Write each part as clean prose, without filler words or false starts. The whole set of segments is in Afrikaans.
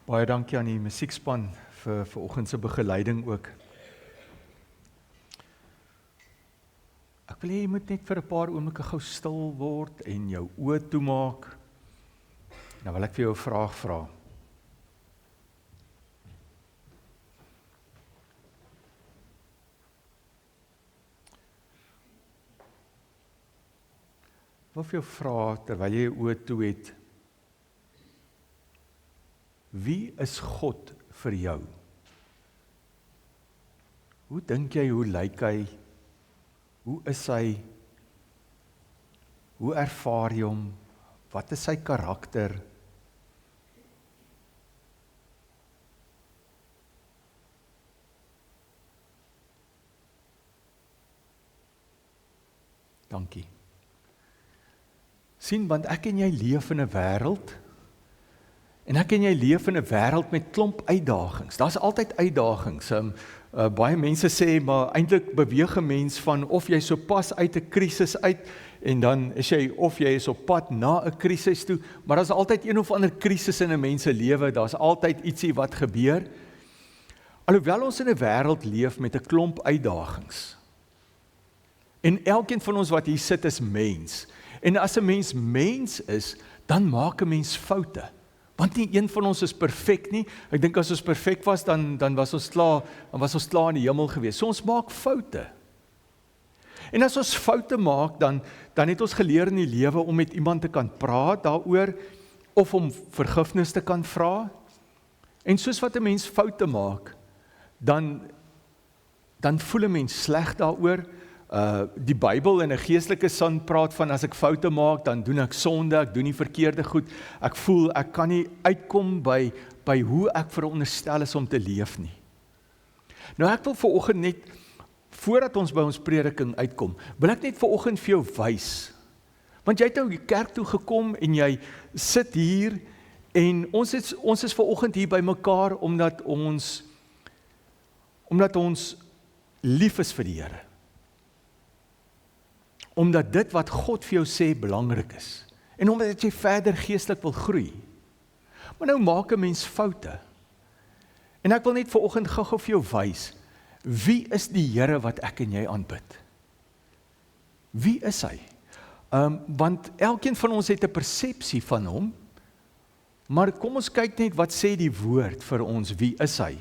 Baie dankie aan die musiekspan vir oggend se begeleiding ook. Ek wil hê jy moet net vir 'n paar oomblikke gou stil word en jou oë toemaak. Nou wil ek vir jou 'n vraag vra. Ek wil vir jou vra terwyl jy jou oë toe het. Wie is God vir jou? Hoe dink jy, hoe lyk hy? Hoe is hy? Hoe ervaar jy hom? Wat is sy karakter? Dankie. Sien, want ek en jy leef in 'n wêreld, en ek en jy leef in 'n wêreld met klomp uitdagings. Daar's altyd uitdagings. Baie mense sê, maar eintlik beweeg 'n mens van of jy so pas uit 'n krisis uit, en dan is jy, of jy is op pad na 'n krisis toe, maar daar's altyd een of ander krisis in 'n mens se lewe, daar's altyd ietsie wat gebeur. Alhoewel ons in 'n wêreld leef met 'n klomp uitdagings, en elkeen van ons wat hier sit is mens, en as 'n mens mens is, dan maak 'n mens foute. Want nie een van ons is perfek nie. Ek dink as ons perfek was, dan was ons klaar in die hemel gewees. So ons maak foute. En as ons foute maak, dan het ons geleer in die lewe om met iemand te kan praat daaroor, of om vergifnis te kan vra. En soos wat 'n mens foute maak, dan voel 'n mens sleg daaroor. Die Bybel in 'n geestelike sin praat van as ek foute maak, dan doen ek sonde, ek doen die verkeerde goed. Ek voel ek kan nie uitkom by hoe ek veronderstel is om te leef nie. Nou ek wil vanoggend net, voordat ons by ons prediking uitkom, wil ek net vanoggend vir jou wys. Want jy het nou die kerk toe gekom en jy sit hier en ons is vanoggend hier by mekaar omdat ons lief is vir die Here. Omdat dit wat God vir jou sê belangrik is. En omdat jy verder geestelik wil groei. Maar nou maak 'n mens foute. En ek wil net vanoggend gou-gou vir jou wys, wie is die Here wat ek en jy aanbid? Wie is hy? Want elkeen van ons het 'n persepsie van hom, maar kom ons kyk net wat sê die woord vir ons, wie is hy?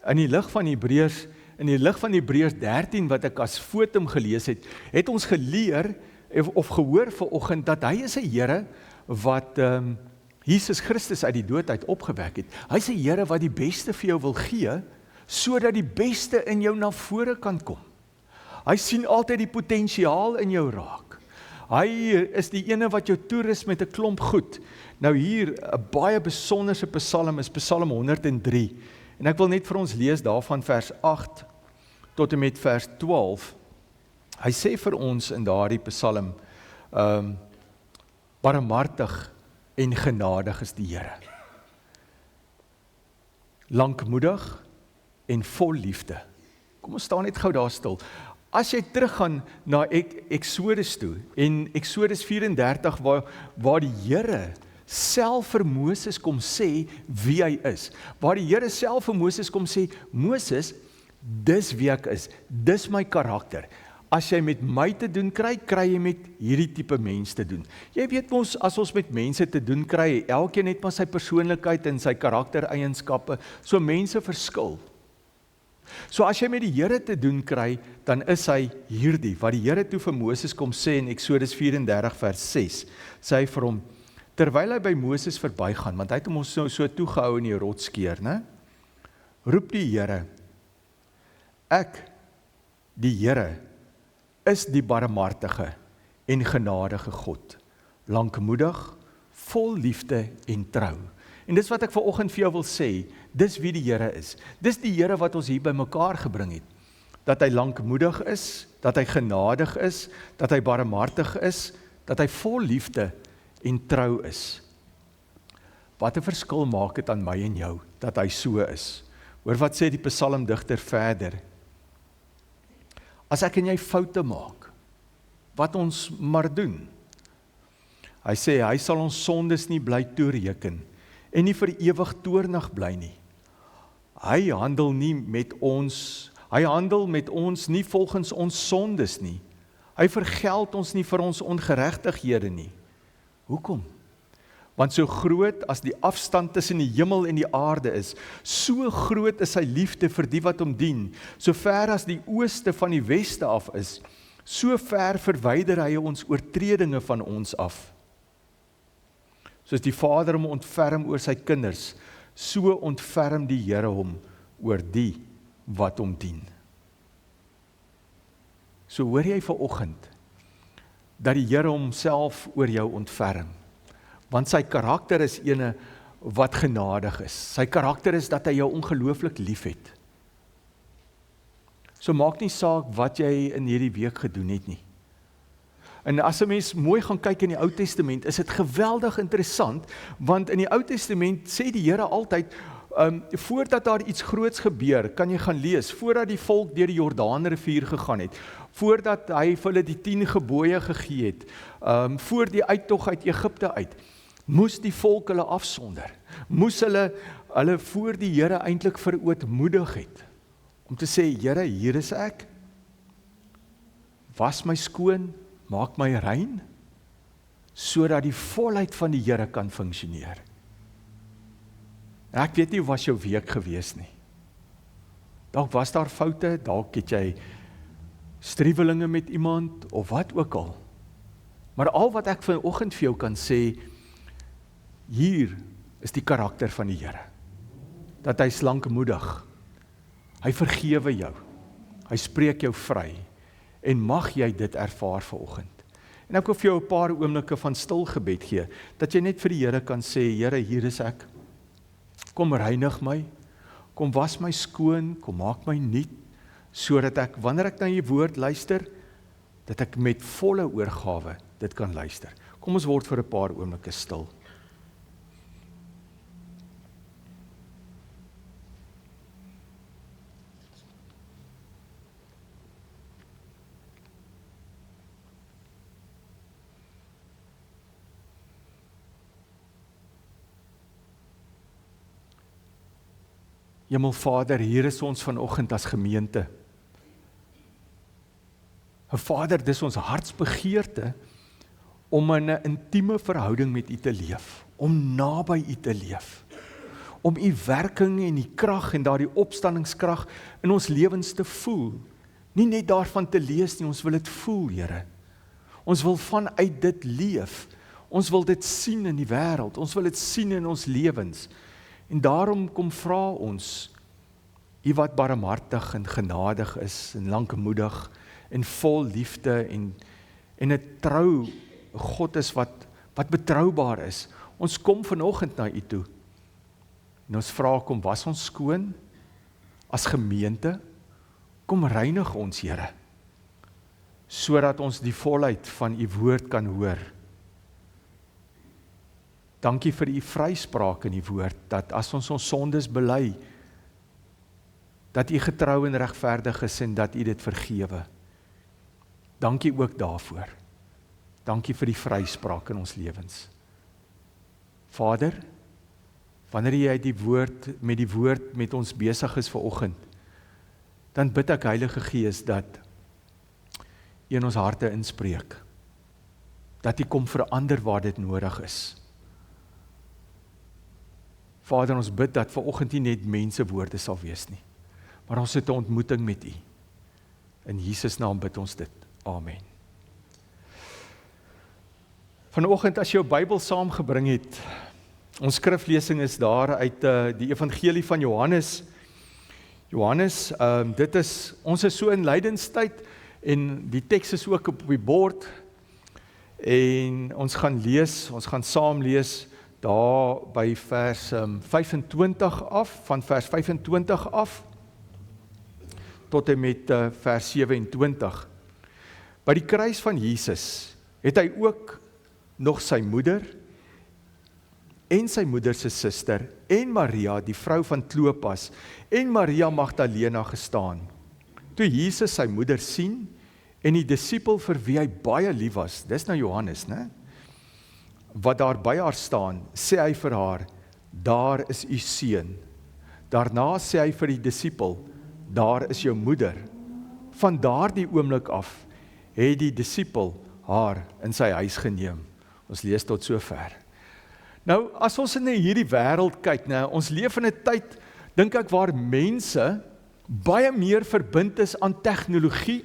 In die lig van Hebreërs 13 wat ek as fotum gelees het ons geleer of gehoor vanoggend dat hy is 'n Here wat Jesus Christus uit die dood uit opgewek het. Hy is 'n Here wat die beste vir jou wil gee, sodat die beste in jou na vore kan kom. Hy sien altyd die potensiaal in jou raak. Hy is die ene wat jou toerus met 'n klomp goed. Nou hier, 'n baie besonderse psalm is Psalm 103. En ek wil net vir ons lees daarvan vers 8 tot en met vers 12. Hy sê vir ons in daardie psalm, barmhartig en genadig is die Here. Lankmoedig en vol liefde. Kom ons staan net gou daar stil. As jy teruggaan na Exodus toe, en Exodus 34 waar die Here self vir Moses kom sê wie hy is. Waar die Here self vir Moses kom sê, Moses, dis wie ek is, dis my karakter. As jy met my te doen kry jy met hierdie tipe mens te doen. Jy weet mos, as ons met mense te doen kry, elkeen het maar sy persoonlikheid en sy karaktereienskappe, so mense verskil. So as jy met die Here te doen kry, dan is hy hierdie, wat die Here toe vir Moses kom sê in Exodus 34 vers 6, sê hy vir hom, terwyl hy by Moses verbygaan, want hy het hom ons so toegehou in die rotskeer, né? Roep die Here, ek, die Here, is die barmhartige en genadige God, lankmoedig, vol liefde en trou. En dis wat ek vanoggend vir jou wil sê, dis wie die Here is. Dis die Here wat ons hier by mekaar gebring het. Dat hy lankmoedig is, dat hy genadig is, dat hy barmhartig is, dat hy vol liefde en trou is. Wat 'n verskil maak dit aan my en jou, dat hy so is. Hoor wat sê die psalmdigter verder. As ek en jy foute maak, wat ons maar doen. Hy sê, hy sal ons sondes nie bly toereken, en nie vir ewig toornig bly nie. Hy handel met ons nie volgens ons sondes nie. Hy vergeld ons nie vir ons ongeregtighede nie. Hoekom? Want so groot as die afstand tussen die hemel en die aarde is, so groot is sy liefde vir die wat hom dien. So ver as die ooste van die weste af is, so ver verwyder hy ons oortredinge van ons af. Soos die Vader hom ontferm oor sy kinders, so ontferm die Here hom oor die wat hom dien. So hoor jy vanoggend dat die Here homself oor jou ontferm. Want sy karakter is ene wat genadig is. Sy karakter is dat hy jou ongelooflik lief het. So maak nie saak wat jy in hierdie week gedoen het nie. En as 'n mens mooi gaan kyk in die Ou Testament, is dit geweldig interessant, want in die Ou Testament sê die Here altyd, voordat daar iets groots gebeur, kan jy gaan lees, voordat die volk deur die Jordaanrivier gegaan het, voordat hy vir hulle die 10 gebooie gegee het, voor die uittog uit Egipte uit, moes die volk hulle afsonder, moes hulle voor die Here eintlik verootmoedig het, om te sê, Here, hier is ek, was my skoon, maak my rein, sodat die volheid van die Here kan funksioneer. Ek weet nie hoe was jou week gewees nie. Dalk was daar foute, dalk het jy striwelinge met iemand, of wat ook al. Maar al wat ek vanoggend vir jou kan sê, hier is die karakter van die Here. Dat hy is lankmoedig. Hy vergewe jou. Hy spreek jou vry. En mag jy dit ervaar vanoggend. En ek wil vir jou 'n paar oomblikke van stil gebed gee, dat jy net vir die Here kan sê, Here, hier is ek. Kom reinig my, kom was my skoon, kom maak my nuut, sodat ek, wanneer ek na die woord luister, dat ek met volle oorgawe dit kan luister. Kom ons word vir 'n paar oomblikke stil. Hemelvader, hier is ons vanoggend as gemeente. Vader, dis ons hartsbegeerte om in 'n intieme verhouding met U te leef, om naby U te leef, om U werking en die krag en daardie opstandingskrag in ons lewens te voel. Nie net daarvan te lees nie, ons wil dit voel, Here. Ons wil vanuit dit leef. Ons wil dit sien in die wêreld, ons wil dit sien in ons lewens. En daarom kom vra ons, U wat barmhartig en genadig is, en lankmoedig, en vol liefde, en 'n trou God is wat betroubaar is. Ons kom vanoggend na U toe, en ons vra, kom was ons skoon, as gemeente, kom reinig ons, Here, sodat ons die volheid van U woord kan hoor. Dankie vir U vryspraak in die woord, dat as ons sondes bely, dat U getrou en regverdig is en dat U dit vergewe. Dankie ook daarvoor. Dankie vir die vryspraak in ons lewens. Vader, wanneer jy met die woord met ons besig is vanoggend, dan bid ek Heilige Gees dat U in ons harte inspreek, dat U kom verander waar dit nodig is. Vader, ons bid dat vanoggend nie net mense woorde sal wees nie, maar ons het 'n ontmoeting met U. In Jesus naam bid ons dit. Amen. Vanoggend as jy jou Bybel saamgebring het, ons skriflesing is daar uit die Evangelie van Johannes. Ons is so in lydenstyd en die teks is ook op die bord en ons gaan saam lees daar by vers 25 af, van vers 25 af, tot en met vers 27. By die kruis van Jesus het hy ook nog sy moeder en sy moeder se suster en Maria, die vrou van Klopas, en Maria Magdalena gestaan. Toe Jesus sy moeder sien en die disipel vir wie hy baie lief was, dis nou Johannes, né? Wat daar by haar staan, sê hy vir haar, daar is u seun. Daarna sê hy vir die disipel, daar is jou moeder. Van daardie oomblik af, het die disipel haar in sy huis geneem. Ons lees tot sover. Nou, as ons in hierdie wêreld kyk, ons leef in 'n tyd, dink ek, waar mense baie meer verbind is aan tegnologie,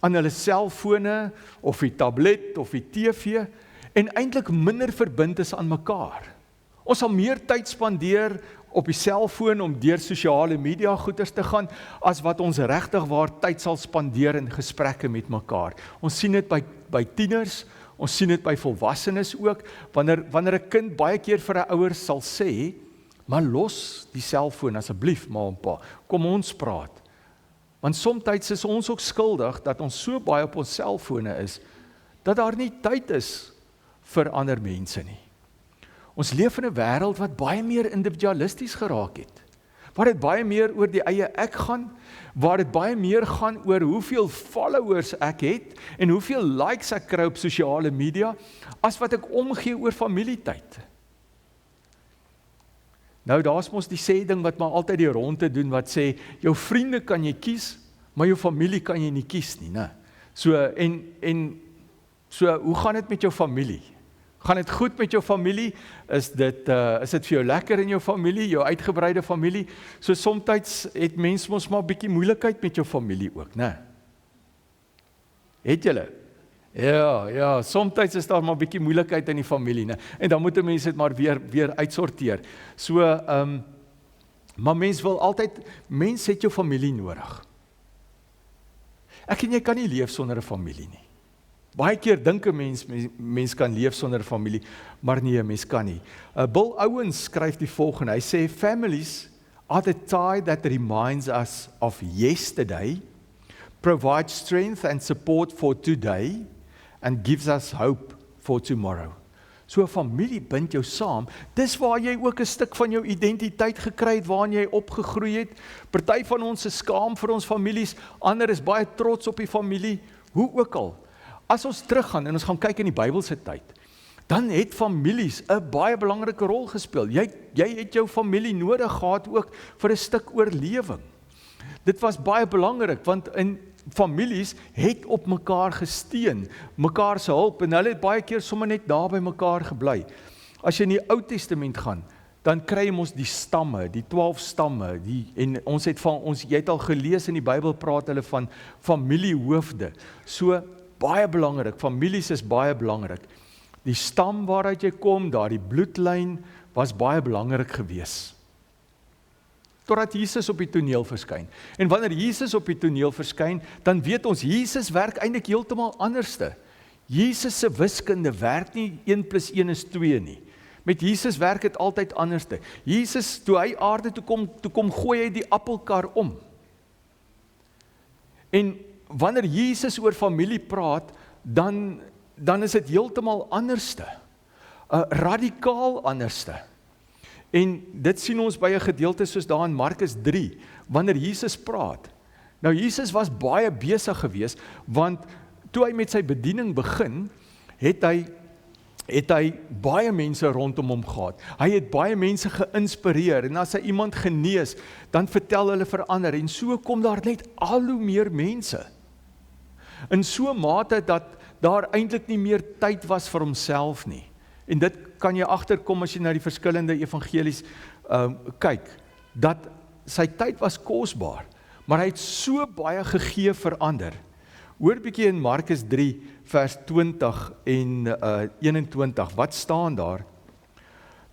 aan hulle selfone, of die tablet, of die TV, en eintlik minder verbind is aan mekaar. Ons sal meer tyd spandeer op die selfoon om deur sosiale media goeders te gaan, as wat ons regtig waar tyd sal spandeer in gesprekke met mekaar. Ons sien dit by tieners, ons sien dit by volwassenes ook, wanneer 'n kind baie keer vir 'n ouer sal sê, maar los die selfoon asseblief, ma en pa, kom ons praat. Want soms is ons ook skuldig dat ons so baie op ons selfone is, dat daar nie tyd is vir ander mense nie. Ons leef in 'n wêreld wat baie meer individualisties geraak het, waar dit baie meer oor die eie ek gaan, waar dit baie meer gaan oor hoeveel followers ek het, en hoeveel likes ek kry op sosiale media, as wat ek omgee oor familietyd. Nou, daar's mos die sê ding wat maar altyd die ronde doen, wat sê, jou vriende kan jy kies, maar jou familie kan jy nie kies nie, né? So, hoe gaan dit met jou familie? Gaan dit goed met jou familie? Is dit vir jou lekker in jou familie, jou uitgebreide familie? So soms het mens mos maar 'n bietjie moeilikheid met jou familie ook, né? Het julle? Ja, soms is daar maar 'n bietjie moeilikheid in die familie, né? En dan moet mense dit maar weer uitsorteer. So, maar mens het jou familie nodig. Ek en jy kan nie leef sonder 'n familie nie. Baie keer dink 'n mens kan leef sonder 'n familie, maar nee, mens kan nie. Bill Owens skryf die volgende, hy sê, families are the tie that reminds us of yesterday, provides strength and support for today, and gives us hope for tomorrow. So 'n familie bind jou saam, dis waar jy ook 'n stuk van jou identiteit gekry het, waarin jy opgegroei het. Party van ons is skaam vir ons families, ander is baie trots op die familie, hoe ook al. As ons teruggaan en ons gaan kyk in die Bybelse tyd, dan het families 'n baie belangrike rol gespeel. Jy het jou familie nodig gehad ook vir 'n stuk oorlewing. Dit was baie belangrik, want in families het op mekaar gesteun, mekaar se hulp, en hulle het baie keer sommer net daar by mekaar gebly. As jy in die Ou Testament gaan, dan kry jy mos die stamme, die 12 stamme, en jy het al gelees in die Bybel praat hulle van familiehoofde. So, baie belangrik, families is baie belangrik. Die stam waaruit jy kom, daardie bloedlyn, was baie belangrik gewees. Totdat Jesus op die toneel verskyn. En wanneer Jesus op die toneel verskyn, dan weet ons, Jesus werk eintlik heeltemal anderste. Jesus se wiskunde werk nie 1 + 1 is 2 nie. Met Jesus werk dit altyd anderste. Jesus, toe hy aarde toe kom gooi hy die appelkar om. En wanneer Jesus oor familie praat, dan is dit heeltemal anderste. Radikaal anderste. En dit sien ons by 'n gedeelte soos daar in Markus 3, wanneer Jesus praat. Nou, Jesus was baie besig gewees, want toe hy met sy bediening begin, het hy baie mense rondom hom gehad. Hy het baie mense geïnspireer, en as hy iemand genees, dan vertel hulle vir ander, en so kom daar net al hoe meer mense. In so mate dat daar eintlik nie meer tyd was vir homself nie. En dit kan jy agterkom as jy na die verskillende evangelies kyk, dat sy tyd was kosbaar, maar hy het so baie gegee vir ander. Hoor bietjie in Markus 3 vers 20 en 21, wat staan daar?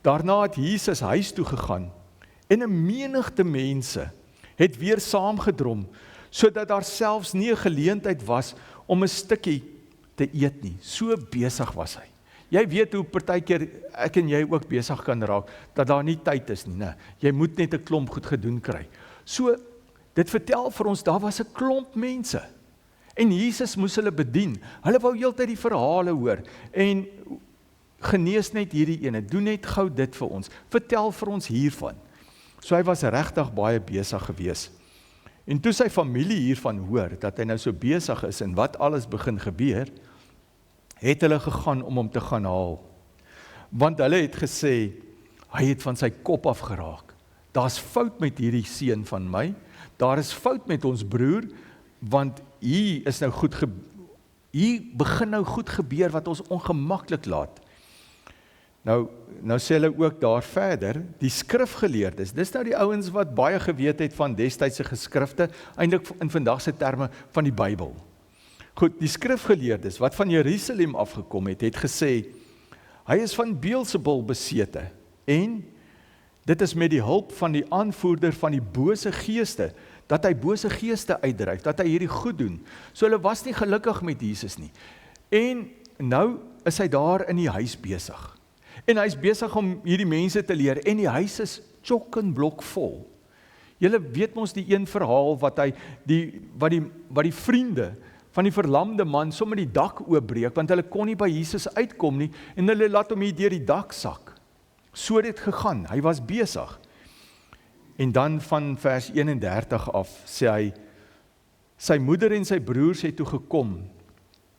Daarna het Jesus huis toe gegaan, en 'n menigte mense het weer saamgedrom, sodat daar selfs nie 'n geleentheid was om 'n stukkie te eet nie. So besig was hy. Jy weet hoe partykeer ek en jy ook besig kan raak, dat daar nie tyd is nie, né? Jy moet net 'n klomp goed gedoen kry. So, dit vertel vir ons, daar was 'n klomp mense, en Jesus moes hulle bedien. Hulle wou heeltyd die verhale hoor, en genees net hierdie ene, doen net gou dit vir ons, vertel vir ons hiervan. So hy was regtig baie besig gewees. En toe sy familie hiervan hoor, dat hy nou so besig is, en wat alles begin gebeur, het hulle gegaan om hom te gaan haal. Want hulle het gesê, hy het van sy kop af geraak. Daar's fout met hierdie seun van my, daar is fout met ons broer, want hier begin nou goed gebeur wat ons ongemaklik laat. Nou sê hulle ook daar verder, die skrifgeleerdes, dis nou die ouens wat baie geweet het van destydse geskrifte, eintlik in vandag se terme van die Bybel. Goed, die skrifgeleerdes wat van Jerusalem afgekom het gesê, hy is van Beelzebul besete, en dit is met die hulp van die aanvoerder van die bose geeste, dat hy bose geeste uitdryf, dat hy hierdie goed doen. So hulle was nie gelukkig met Jesus nie. En nou is hy daar in die huis besig. En hy is besig om hierdie mense te leer, en die huis is chock-en-blok vol. Julle weet mos die een verhaal wat die vriende van die verlamde man sommer die dak oopbreek, want hulle kon nie by Jesus uitkom nie, en hulle laat hom hier deur die dak sak. So het dit gegaan, hy was besig. En dan van vers 31 af, sê hy, sy moeder en sy broers het toe gekom.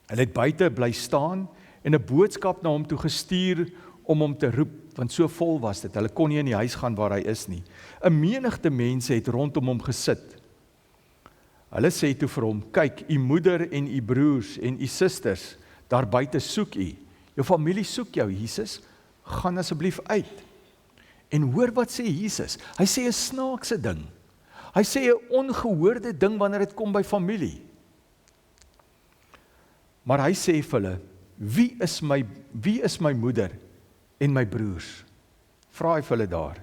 Hulle het buite bly staan, en 'n boodskap na hom toe gestuur, om hom te roep, want so vol was dit, hulle kon nie in die huis gaan waar hy is nie. 'n menigte mense het rondom hom gesit. Hulle sê toe vir hom, kyk, u moeder en u broers en u susters, daar buite soek u. Jou familie soek jou, Jesus, gaan asseblief uit. En hoor wat sê Jesus, hy sê 'n snaakse ding. Hy sê 'n ongehoorde ding wanneer dit kom by familie. Maar hy sê vir hulle, wie is my moeder en my broers? Vra hy vir hulle daar.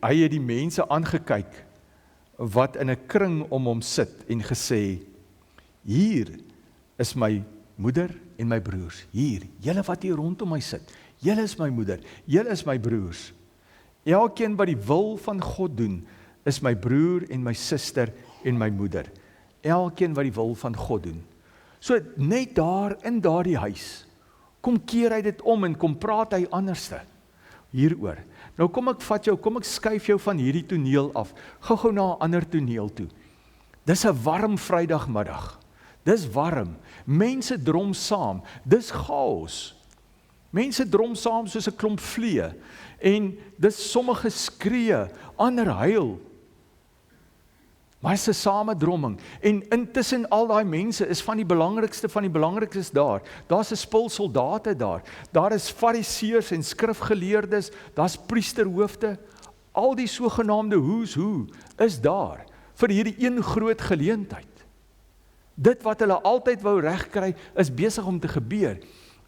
Hy het die mense aangekyk wat in 'n kring om hom sit en gesê, hier is my moeder en my broers. Hier, julle wat hier rondom my sit, julle is my moeder, julle is my broers. Elkeen wat die wil van God doen, is my broer en my suster en my moeder. Elkeen wat die wil van God doen. So net daar in daardie huis, kom keer hy dit om en kom praat hy anderste hieroor. Nou kom ek skuif jou van hierdie toneel af, gou na 'n ander toneel toe. Dis 'n warm Vrydagmiddag, dis warm, mense drom saam, dis chaos. Mense drom saam soos 'n klomp vliee, en dis sommige skree, ander huil. Maar is 'n samedromming, en intussen al daai mense is van die belangrikes daar. Daar's 'n spul soldate daar. Daar is fariseërs en skrifgeleerdes, daar's priesterhoofde. Al die sogenaamde who's who is daar vir hierdie een groot geleentheid. Dit wat hulle altyd wou regkry, is besig om te gebeur.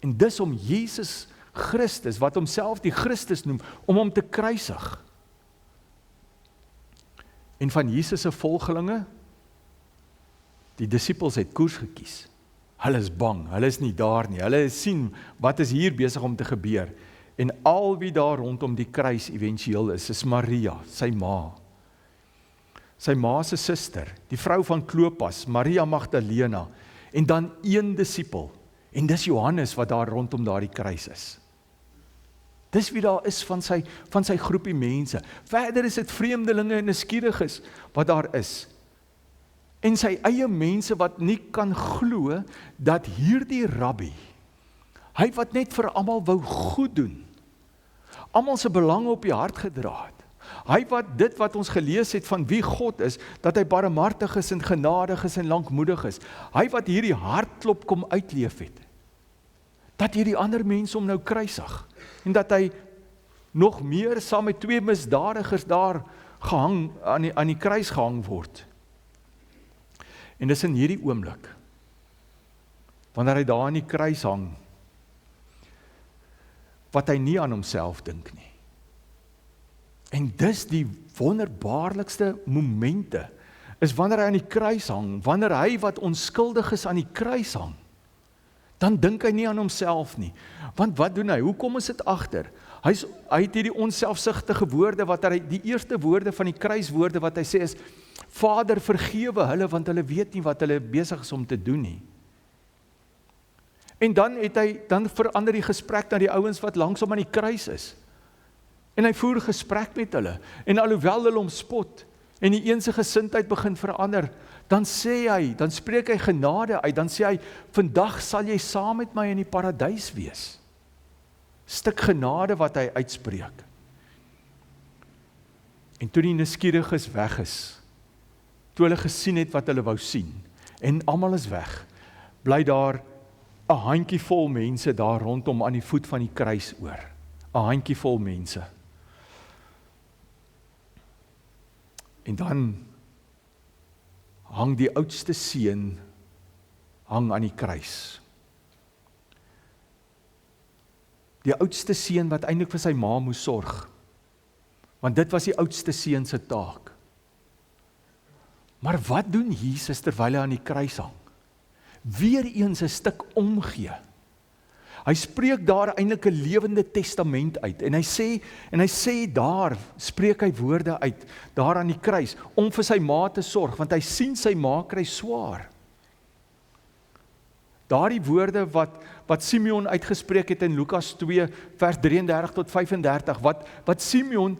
En dis om Jesus Christus, wat homself die Christus noem, om hom te kruisig. En van Jesus se volgelinge, die disippels het koers gekies. Hulle is bang, hulle is nie daar nie, hulle sien wat is hier besig om te gebeur. En al wie daar rondom die kruis éventueel is Maria, sy ma. Sy ma se suster, die vrou van Klopas, Maria Magdalena, en dan een disipel, en dis Johannes wat daar rondom daardie kruis is. Dis wie daar is van sy groepie mense. Verder is dit vreemdelinge en nuuskieriges wat daar is. En sy eie mense wat nie kan glo dat hierdie rabbi, hy wat net vir almal wou goed doen, almal se belange op die hart gedra het. Hy wat dit wat ons gelees het van wie God is, dat hy barmhartig is en genadig is en lankmoedig is. Hy wat hierdie hartklop kom uitleef het. Dat hierdie ander mense om nou kruisig. En dat hy nog meer saam met 2 misdadigers daar gehang, aan die kruis gehang word. En dis in hierdie oomblik, wanneer hy daar aan die kruis hang, wat hy nie aan homself dink nie. En dis die wonderbaarlikste momente, is wanneer hy aan die kruis hang, wanneer hy wat onskuldig is aan die kruis hang, dan dink hy nie aan homself nie. Want wat doen hy? Hoe kom ons dit agter? Hy het hierdie onselfsugtige woorde, die eerste woorde van die kruiswoorde wat hy sê is, Vader, vergewe hulle, want hulle weet nie wat hulle besig is om te doen nie. En dan verander die gesprek na die ouens wat langsom aan die kruis is. En hy voer gesprek met hulle, en alhoewel hulle hom spot, en die een se gesindheid begin verander, dan spreek hy genade uit, dan sê hy, vandag sal jy saam met my in die paradys wees. Stuk genade wat hy uitspreek. En toe die nuuskieriges weg is, toe hulle gesien het wat hulle wou sien, en almal is weg, bly daar 'n handjievol mense daar rondom aan die voet van die kruis oor. 'n Handjievol mense. En dan hang die oudste seun hang aan die kruis. Die oudste seun wat eintlik vir sy ma moes sorg. Want dit was die oudste seun se taak. Maar wat doen Jesus terwyl hy aan die kruis hang? Weereens 'n stuk omgee. Hy spreek daar eintlik 'n lewende testament uit en hy sê daar, spreek hy woorde uit, daar aan die kruis, om vir sy ma te sorg, want hy sien sy ma kry swaar. Daardie woorde wat Simeon uitgespreek het in Lukas 2 vers 33 tot 35, wat Simeon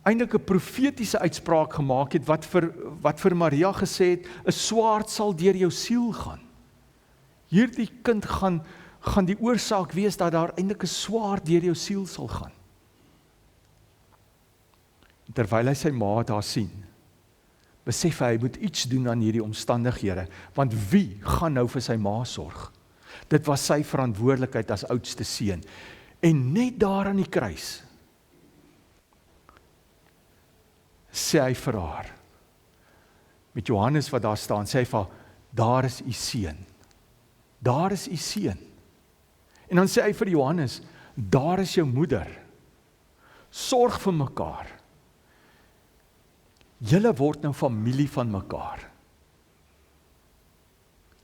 eintlik 'n profetiese uitspraak gemaak het, wat vir Maria gesê het, 'n swaard sal deur jou siel gaan. Hierdie kind gaan die oorsaak wees dat daar eintlik 'n swaard deur jou siel sal gaan. Terwyl hy sy ma daar sien, besef hy moet iets doen aan hierdie omstandighede, want wie gaan nou vir sy ma sorg? Dit was sy verantwoordelikheid as oudste seun. En net daar aan die kruis, sê hy vir haar, met Johannes wat daar staan, sê hy vir haar, daar is u seun. Daar is u seun. En dan sê hy vir Johannes, daar is jou moeder. Sorg vir mekaar. Julle word nou familie van mekaar.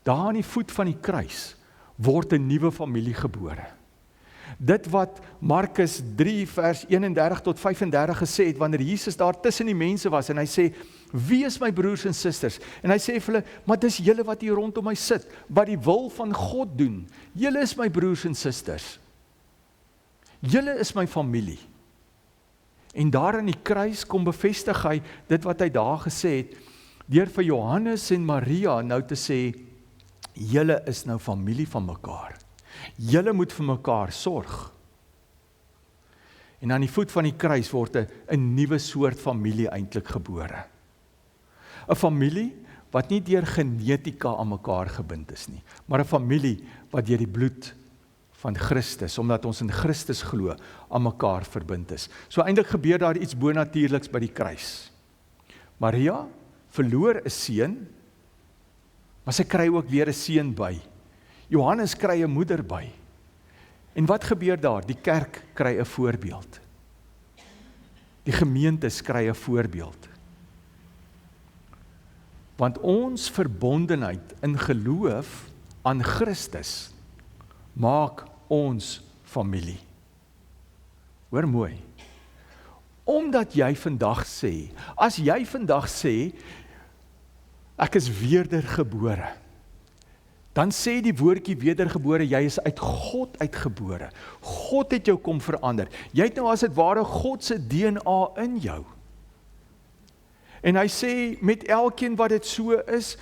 Daar aan die voet van die kruis word 'n nuwe familie gebore. Dit wat Markus 3 vers 31 tot 35 gesê het, wanneer Jesus daar tussen die mense was, en hy sê, wie is my broers en susters? En hy sê vir hulle, maar dis julle wat hier rondom my sit, wat die wil van God doen. Julle is my broers en susters. Julle is my familie. En daar aan die kruis kom bevestig hy dit wat hy daar gesê het, deur vir Johannes en Maria nou te sê, julle is nou familie van mekaar. Julle moet vir mekaar sorg. En aan die voet van die kruis word 'n nuwe soort familie eintlik gebore. 'n Familie wat nie deur genetika aan mekaar gebind is nie, maar 'n familie wat deur die bloed van Christus, omdat ons in Christus glo, aan mekaar verbind is. So eintlik gebeur daar iets bonatuurliks by die kruis. Maria verloor 'n seun, maar sy kry ook weer 'n seun by. Johannes kry 'n moeder by. En wat gebeur daar? Die kerk kry 'n voorbeeld. Die gemeentes kry 'n voorbeeld. Want ons verbondenheid in geloof aan Christus maak ons familie. Hoor mooi. Omdat jy vandag sê, as jy vandag sê, ek is wedergebore, dan sê die woordjie wedergebore, jy is uit God uitgebore. God het jou kom verander. Jy het nou as dit ware God se DNA in jou. En hy sê, met elkeen wat dit so is,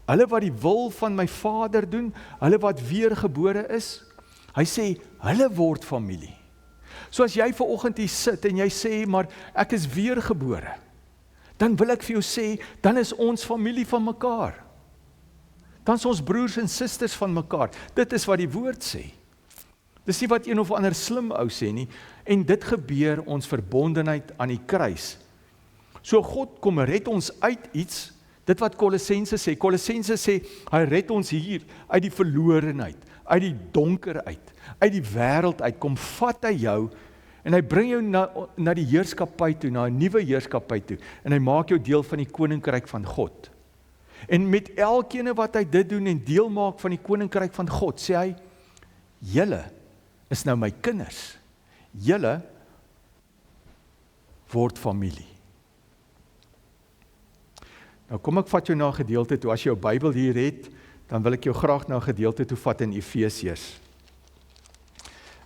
hulle wat die wil van my Vader doen, hulle wat weergebore is, hy sê, hulle word familie. So as jy vanoggend hier sit en jy sê, maar ek is weergebore, dan wil ek vir jou sê, dan is ons familie van mekaar. Dan is ons broers en susters van mekaar. Dit is wat die woord sê. Dis nie wat een of ander slim ou sê nie. En dit gebeur ons verbondenheid aan die kruis. So God kom red ons uit iets, dit wat Kolossense sê. Kolossense sê, hy red ons hier uit die verlorenheid, uit die donker uit die wêreld uit, kom vat hy jou, en hy bring jou na die heerskappy toe, na 'n nuwe heerskappy toe, en hy maak jou deel van die koninkryk van God. En met elkeen wat hy dit doen en deel maak van die koninkryk van God, sê hy, julle is nou my kinders. Julle word familie. Nou kom ek vat jou na 'n gedeelte toe. As jy jou Bybel hier het, dan wil ek jou graag na 'n gedeelte toe vat in Efesiërs.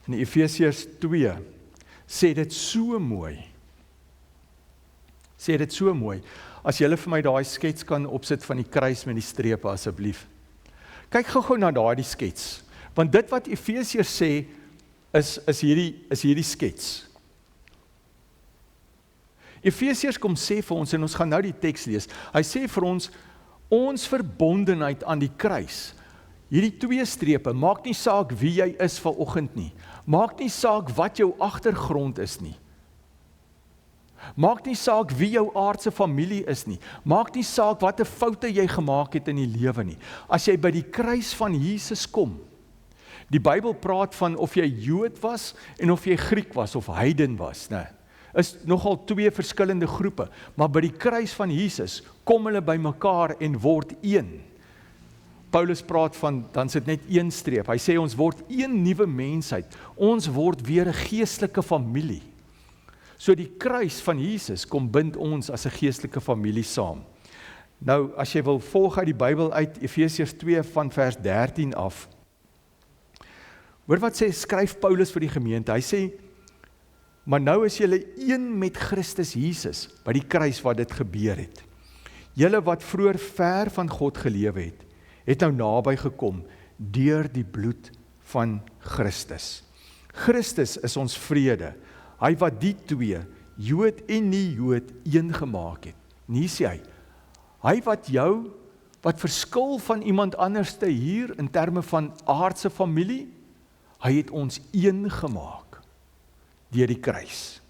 In Efesiërs 2 sê dit so mooi. Sê dit so mooi. As julle vir my daai skets kan opsit van die kruis met die strepe asseblief. Kyk gou-gou na daardie skets. Want dit wat Efesiërs sê, is hierdie skets. Efesiërs kom sê vir ons, en ons gaan nou die teks lees, hy sê vir ons verbondenheid aan die kruis, hierdie 2 strepe, maak nie saak wie jy is vanoggend nie, maak nie saak wat jou agtergrond is nie, maak nie saak wie jou aardse familie is nie, maak nie saak wat 'n foute jy gemaak het in die lewe nie, as jy by die kruis van Jesus kom, die Bybel praat van of jy Jood was, en of jy Griek was, of heiden was, nee, is nogal 2 verskillende groepe, maar by die kruis van Jesus, kom hulle by mekaar en word een. Paulus praat van, dan sit net 1 streep, hy sê ons word een nuwe mensheid, ons word weer 'n geestelike familie. So die kruis van Jesus kom bind ons as 'n geestelike familie saam. Nou, as jy wil volg uit die Bybel uit, Efesiërs 2 van vers 13 af, hoor wat skryf Paulus vir die gemeente, hy sê, maar nou is julle een met Christus Jesus, by die kruis wat dit gebeur het. Julle wat vroeër ver van God gelewe het nou naby gekom, deur die bloed van Christus. Christus is ons vrede, hy wat die 2, Jood en nie Jood, een gemaak het. Nie sê hy wat verskil van iemand anders te hier, in terme van aardse familie, hy het ons een gemaak, deur die kruis.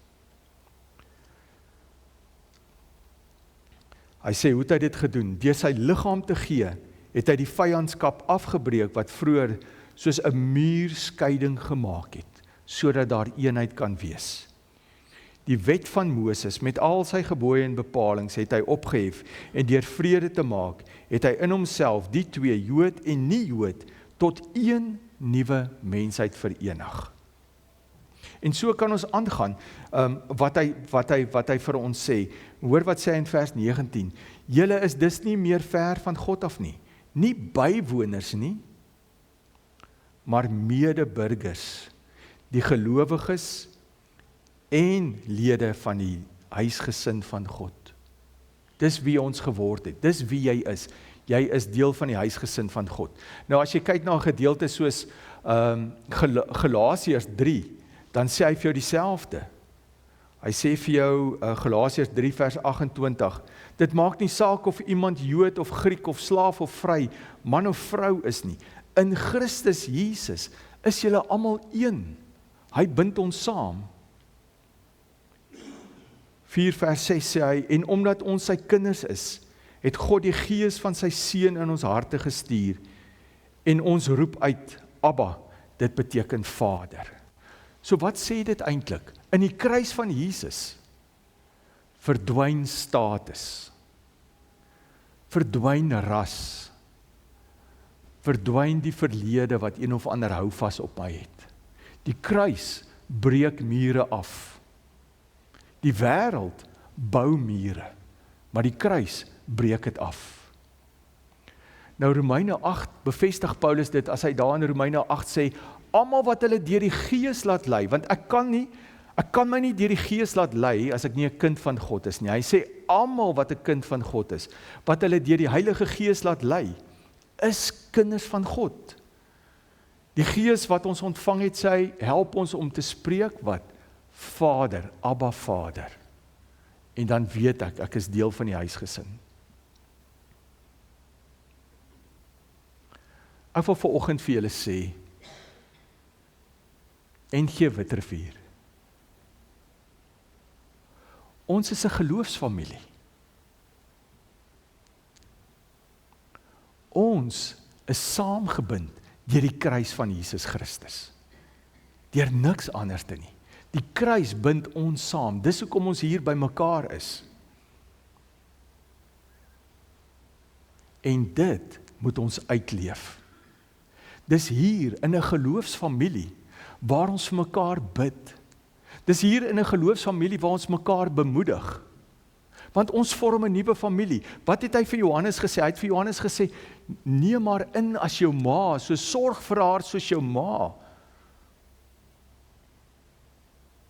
Hy sê, hoe het hy dit gedoen? Deur sy liggaam te gee, het hy die vyandskap afgebreek, wat vroeër soos 'n muurskeiding gemaak het, sodat daar eenheid kan wees. Die wet van Moses, met al sy gebooie en bepalings, het hy opgehef, en deur vrede te maak, het hy in homself die 2, Jood en nie Jood, tot een nuwe mensheid verenig. En so kan ons aangaan, wat hy vir ons sê. Hoor wat sê hy in vers 19, julle is dus nie meer ver van God af nie, nie bywoners nie, maar medeburgers, die gelowiges en lede van die huisgesin van God. Dis wie ons geword het, dis wie jy is. Jy is deel van die huisgesin van God. Nou as jy kyk na 'n gedeelte soos Galasiërs 3, dan sê hy vir jou dieselfde. Hy sê vir jou, Galasiërs 3 vers 28, dit maak nie saak of iemand Jood of Griek of slaaf of vry, man of vrou is nie. In Christus Jesus is julle almal een. Hy bind ons saam. 4 vers 6 sê hy, en omdat ons sy kinders is, het God die gees van sy seun in ons harte gestuur, en ons roep uit, Abba, dit beteken Vader. So wat sê dit eintlik? In die kruis van Jesus verdwyn status, verdwyn ras, verdwyn die verlede wat een of ander houvas op my het. Die kruis breek mure af. Die wêreld bou mure, maar die kruis breek dit af. Nou Romeine 8 bevestig Paulus dit as hy daar in Romeine 8 sê, almal wat hulle deur die Gees laat lei, want ek kan my nie deur die Gees laat lei as ek nie 'n kind van God is nie. Hy sê almal wat 'n kind van God is, wat hulle deur die Heilige Gees laat lei, is kinders van God. Die Gees wat ons ontvang het, sê hy, help ons om te spreek wat? Vader, Abba Vader. En dan weet ek is deel van die huisgesin. Ek wil vanoggend vir julle sê, NG Witrifuur, ons is 'n geloofsfamilie. Ons is saamgebind deur die kruis van Jesus Christus. Deur niks anders te nie. Die kruis bind ons saam. Dis hoekom ons hier by mekaar is. En dit moet ons uitleef. Dis hier in 'n geloofsfamilie waar ons vir mekaar bid. Dis hier in 'n geloofsfamilie waar ons mekaar bemoedig. Want ons vorm 'n nuwe familie. Wat het hy vir Johannes gesê? Hy het vir Johannes gesê, neem maar in as jou ma, so sorg vir haar soos jou ma.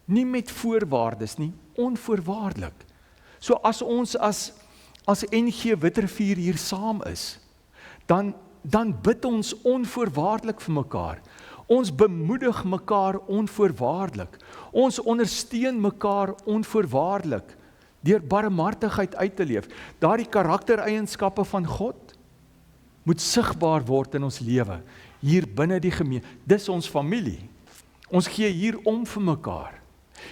Nie met voorwaardes nie, onvoorwaardelik. So as ons as NG Witrifuur hier saam is, dan bid ons onvoorwaardelik vir mekaar. Ons bemoedig mekaar onvoorwaardelik. Ons ondersteun mekaar onvoorwaardelik deur barmhartigheid uit te leef. Daardie karaktereienskappe van God moet sigbaar word in ons lewe, hier binne die gemeente. Dis ons familie. Ons gee hier om vir mekaar.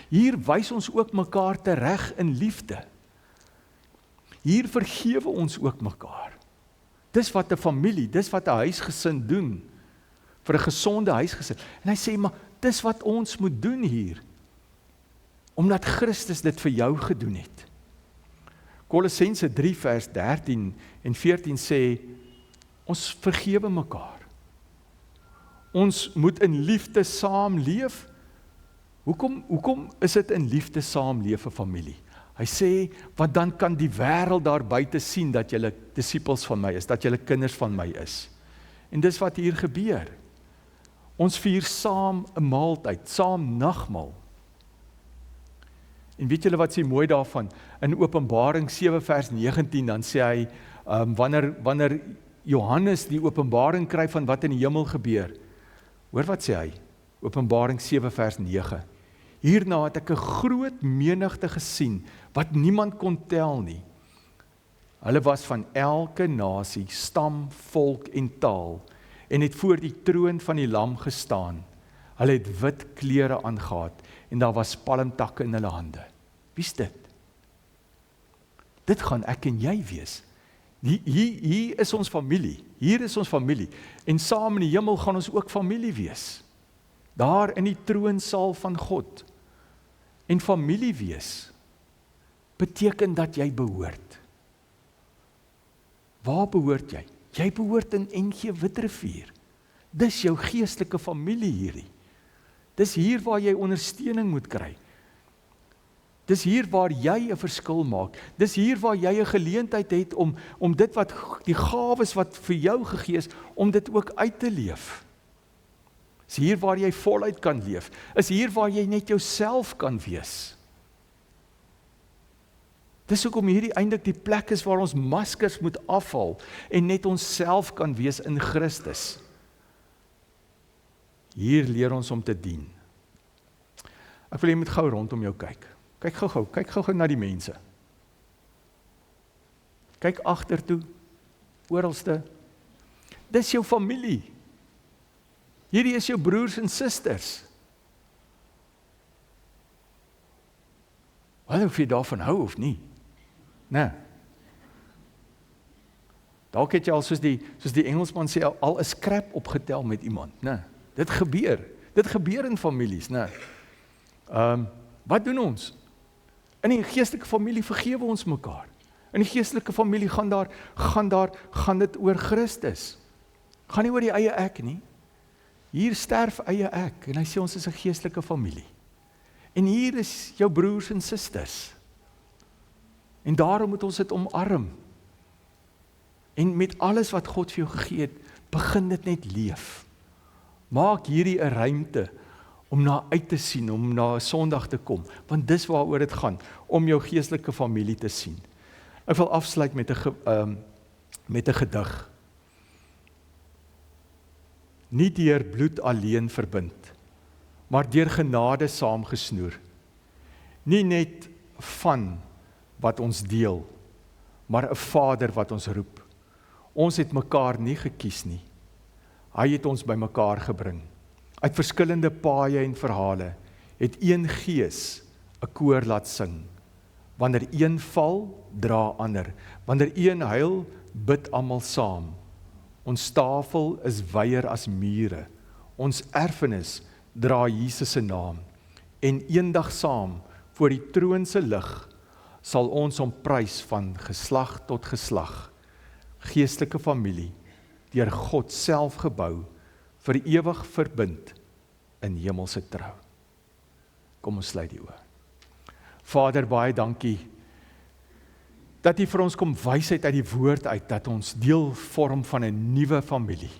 Hier wys ons ook mekaar tereg in liefde. Hier vergewe ons ook mekaar. Dis wat 'n familie, dis wat 'n huisgesin doen, vir 'n gesonde huisgesin. En hy sê, maar dis wat ons moet doen hier, omdat Christus dit vir jou gedoen het. Kolossense 3 vers 13 en 14 sê, ons vergewe mekaar. Ons moet in liefde saamleef. Hoekom is dit in liefde saamleef 'n familie? Hy sê, want dan kan die wêreld daar buite sien dat julle disippels van my is, dat julle kinders van my is. En dis wat hier gebeur. Ons vier saam 'n maaltyd, saam nagmaal. En weet julle wat sê mooi daarvan? In Openbaring 7 vers 19, dan sê hy, wanneer Johannes die openbaring kry van wat in die hemel gebeur, hoor wat sê hy? Openbaring 7 vers 9. Hierna het ek 'n groot menigte gesien, wat niemand kon tel nie. Hulle was van elke nasie, stam, volk en taal, en het voor die troon van die lam gestaan. Hulle het wit klere aangetree, en daar was palmtakke in hulle hande. Wie's dit? Dit gaan ek en jy wees. Hier is ons familie, hier is ons familie, en saam in die hemel gaan ons ook familie wees. Daar in die troonsaal van God. En familie wees beteken dat jy behoort. Waar behoort jy? Jy behoort in NG Witrifuur. Dis jou geestelike familie hierdie. Dis hier waar jy ondersteuning moet kry. Dis hier waar jy 'n verskil maak. Dis hier waar jy 'n geleentheid het om dit wat die gawes wat vir jou gegee is, om dit ook uit te leef. Is hier waar jy voluit kan leef. Is hier waar jy net jouself kan wees. Dis hoekom hierdie eintlik die plek is waar ons maskers moet afhaal en net onsself kan wees in Christus. Hier leer ons om te dien. Ek wil jy moet gou rondom jou kyk. Kyk gou na die mense. Kyk agtertoe, oralste. Dis jou familie. Hierdie is jou broers en susters. Wel, of jy daarvan hou of nie. Nee. Dalk het jy al soos die Engelsman sê, al 'n scrap opgetel met iemand. Nee. Dit gebeur in families, nee. Wat doen ons? In die geestelike familie vergewe ons mekaar. In die geestelike familie gaan dit oor Christus. Gaan nie oor die eie ek nie. Hier sterf eie ek, en hy sê ons is 'n geestelike familie. En hier is jou broers en susters. En daarom moet ons dit omarm. En met alles wat God vir jou gegee het, begin dit net leef. Maak hierdie 'n ruimte om na uit te sien, om na 'n Sondag te kom, want dis waaroor dit gaan, om jou geestelike familie te sien. Ek wil afsluit met 'n gedig. Nie deur bloed alleen verbind, maar deur genade saamgesnoer. Nie net van wat ons deel, maar 'n Vader wat ons roep. Ons het mekaar nie gekies nie. Hy het ons by mekaar gebring. Uit verskillende paaie en verhale het een gees 'n koor laat sing. Wanneer een val, dra ander. Wanneer een huil, bid almal saam. Ons tafel is wyer as mure. Ons erfenis dra Jesus se naam. En eendag saam voor die troon se lig sal ons hom prys van geslag tot geslag. Geestelike familie, deur God self gebou, vir ewig verbind in hemelse trou. Kom ons sluit die oë. Vader, baie dankie dat U vir ons kom wysheid uit die woord uit, dat ons deel vorm van 'n nuwe familie,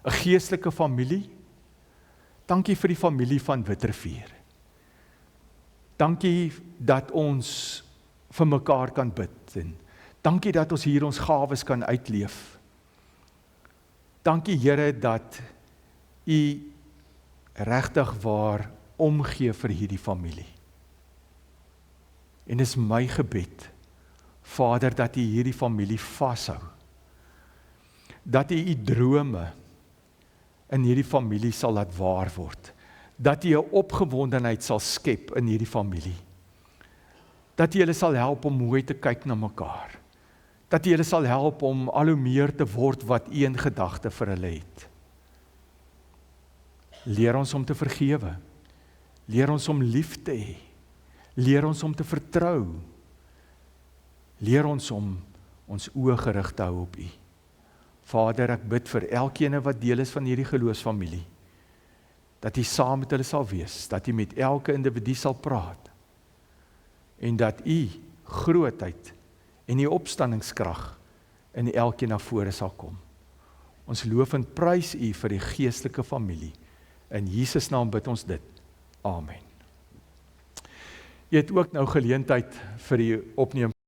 'n geestelike familie. Dankie vir die familie van Witrifuur. Dankie dat ons vir mekaar kan bid, en dankie dat ons hier ons gawes kan uitleef. Dankie Here dat U regtig waar omgee vir hierdie familie. En is my gebed, Vader, dat U hierdie familie vashou. Dat U U drome in hierdie familie sal laat waar word. Dat U 'n opgewondenheid sal skep in hierdie familie. Dat U hulle sal help om mooi te kyk na mekaar. Dat U hulle sal help om al hoe meer te word wat U in gedagte vir hulle het. Leer ons om te vergewe. Leer ons om lief te hê. Leer ons om te vertrou. Leer ons om ons oë gerig te hou op U. Vader, ek bid vir elkeen wat deel is van hierdie geloofsfamilie, dat U saam met hulle sal wees, dat U met elke individu sal praat, en dat U grootheid en U opstandingskrag in elkeen na vore sal kom. Ons loof en prys U vir die geestelike familie. In Jesus naam bid ons dit. Amen. Jy het ook nou geleentheid vir die opneem